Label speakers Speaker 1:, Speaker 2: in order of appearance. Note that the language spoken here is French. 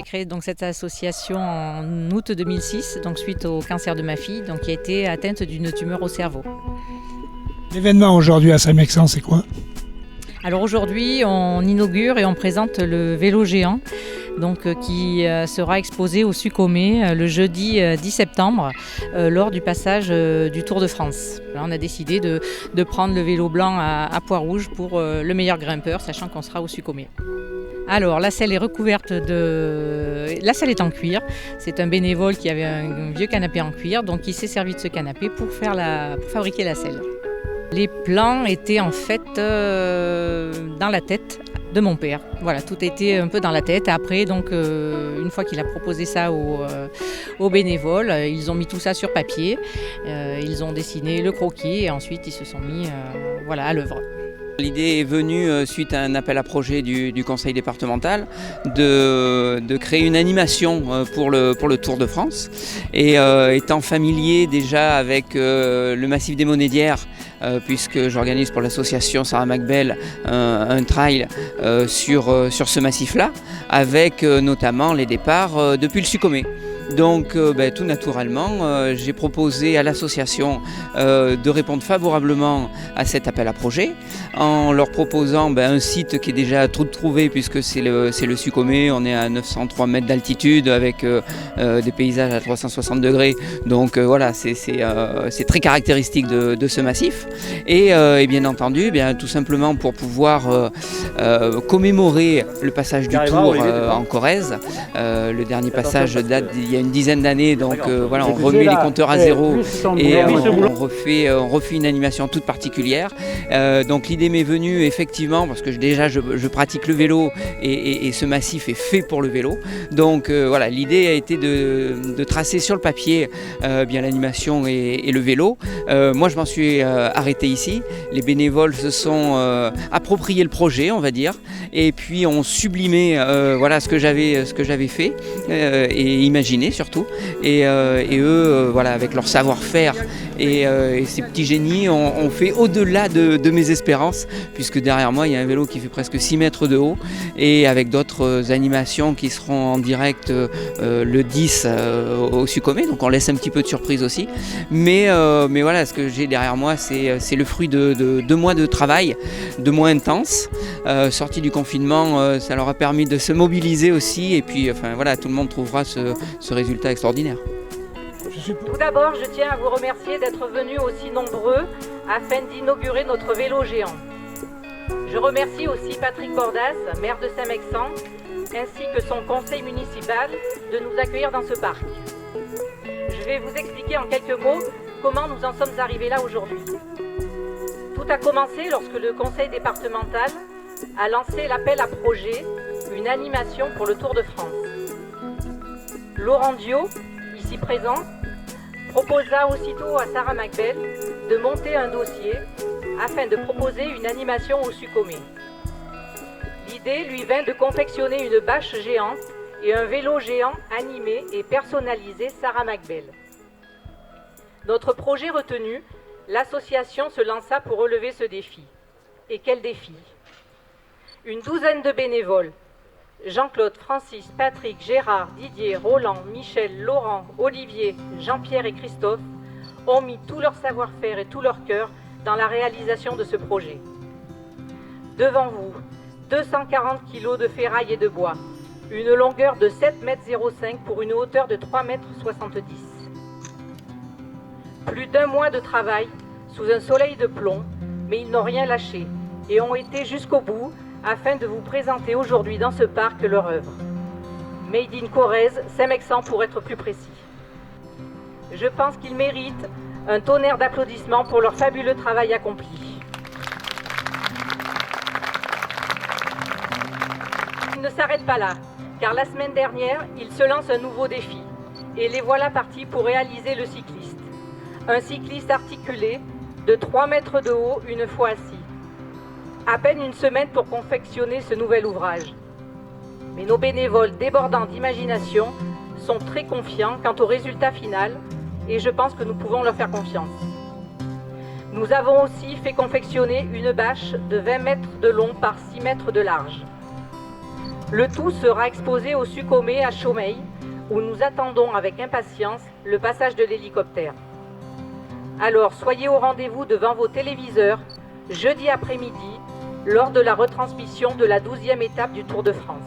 Speaker 1: créé donc cette association en août 2006, donc suite au cancer de ma fille, donc qui a été atteinte d'une tumeur au cerveau.
Speaker 2: L'événement aujourd'hui à Saint-Mexan, c'est quoi?
Speaker 1: Alors aujourd'hui, on inaugure et on présente le vélo géant qui sera exposé au Sucomé le jeudi 10 septembre lors du passage du Tour de France. Là, on a décidé de prendre le vélo blanc à Poix-Rouge pour le meilleur grimpeur, sachant qu'on sera au Sucomé. Alors, la selle est recouverte La selle est en cuir. C'est un bénévole qui avait un vieux canapé en cuir, donc il s'est servi de ce canapé pour fabriquer la selle. Les plans étaient en fait dans la tête de mon père. Voilà, tout était un peu dans la tête. Après, donc, une fois qu'il a proposé ça aux bénévoles, ils ont mis tout ça sur papier. Ils ont dessiné le croquis et ensuite ils se sont mis à l'œuvre.
Speaker 3: L'idée est venue suite à un appel à projet du conseil départemental de créer une animation pour le Tour de France. Et étant familier déjà avec le massif des Monédières, puisque j'organise pour l'association Sarah Macbel un trail sur ce massif-là, avec notamment les départs depuis le Sucomé. Donc tout naturellement, j'ai proposé à l'association de répondre favorablement à cet appel à projet en leur proposant un site qui est déjà tout trouvé puisque c'est le Sucomé, on est à 903 mètres d'altitude avec des paysages à 360 degrés. Donc voilà, c'est très caractéristique de ce massif. Et bien entendu, tout simplement pour pouvoir commémorer le passage du Tour en Corrèze. Le dernier passage date d'il y a une dizaine d'années, donc on remet les compteurs à zéro et on refait une animation toute particulière. Donc l'idée m'est venue effectivement parce que je pratique le vélo et ce massif est fait pour le vélo. Donc l'idée a été de tracer sur le papier l'animation et le vélo. Moi je m'en suis arrêté ici. Les bénévoles se sont appropriés le projet, on va dire, et puis ont sublimé ce que j'avais fait et imaginé surtout. Et eux, avec leur savoir-faire et ces petits génies, ont fait au-delà de mes espérances, puisque derrière moi il y a un vélo qui fait presque 6 mètres de haut et avec d'autres animations qui seront en direct le 10 au Sucomé, donc on laisse un petit peu de surprise aussi. Mais ce que j'ai derrière moi, c'est le fruit de 2 mois de travail, 2 mois intenses. Sortie du confinement, ça leur a permis de se mobiliser aussi et puis tout le monde trouvera ce résultat extraordinaire.
Speaker 1: Tout d'abord, je tiens à vous remercier d'être venus aussi nombreux afin d'inaugurer notre vélo géant. Je remercie aussi Patrick Bordas, maire de Saint-Mexan, ainsi que son conseil municipal de nous accueillir dans ce parc. Je vais vous expliquer en quelques mots comment nous en sommes arrivés là aujourd'hui. Tout a commencé lorsque le conseil départemental a lancé l'appel à projet, une animation pour le Tour de France. Laurent Dio, ici présent, proposa aussitôt à Sarah Macbel de monter un dossier afin de proposer une animation au Sucomé. L'idée lui vint de confectionner une bâche géante et un vélo géant animé et personnalisé Sarah Macbel. Notre projet retenu, l'association se lança pour relever ce défi. Et quel défi! Une douzaine de bénévoles, Jean-Claude, Francis, Patrick, Gérard, Didier, Roland, Michel, Laurent, Olivier, Jean-Pierre et Christophe, ont mis tout leur savoir-faire et tout leur cœur dans la réalisation de ce projet. Devant vous, 240 kg de ferraille et de bois, une longueur de 7,05 m pour une hauteur de 3,70 m. Plus d'1 mois de travail sous un soleil de plomb, mais ils n'ont rien lâché et ont été jusqu'au bout afin de vous présenter aujourd'hui dans ce parc leur œuvre. Made in Corrèze, Saint-Mexan pour être plus précis. Je pense qu'ils méritent un tonnerre d'applaudissements pour leur fabuleux travail accompli. Ils ne s'arrêtent pas là, car la semaine dernière, ils se lancent un nouveau défi. Et les voilà partis pour réaliser le cycliste. Un cycliste articulé de 3 mètres de haut une fois assis. À peine une semaine pour confectionner ce nouvel ouvrage. Mais nos bénévoles débordants d'imagination sont très confiants quant au résultat final et je pense que nous pouvons leur faire confiance. Nous avons aussi fait confectionner une bâche de 20 mètres de long par 6 mètres de large. Le tout sera exposé au Sucomé à Chaumeil, où nous attendons avec impatience le passage de l'hélicoptère. Alors soyez au rendez-vous devant vos téléviseurs, jeudi après-midi, lors de la retransmission de la 12e étape du Tour de France.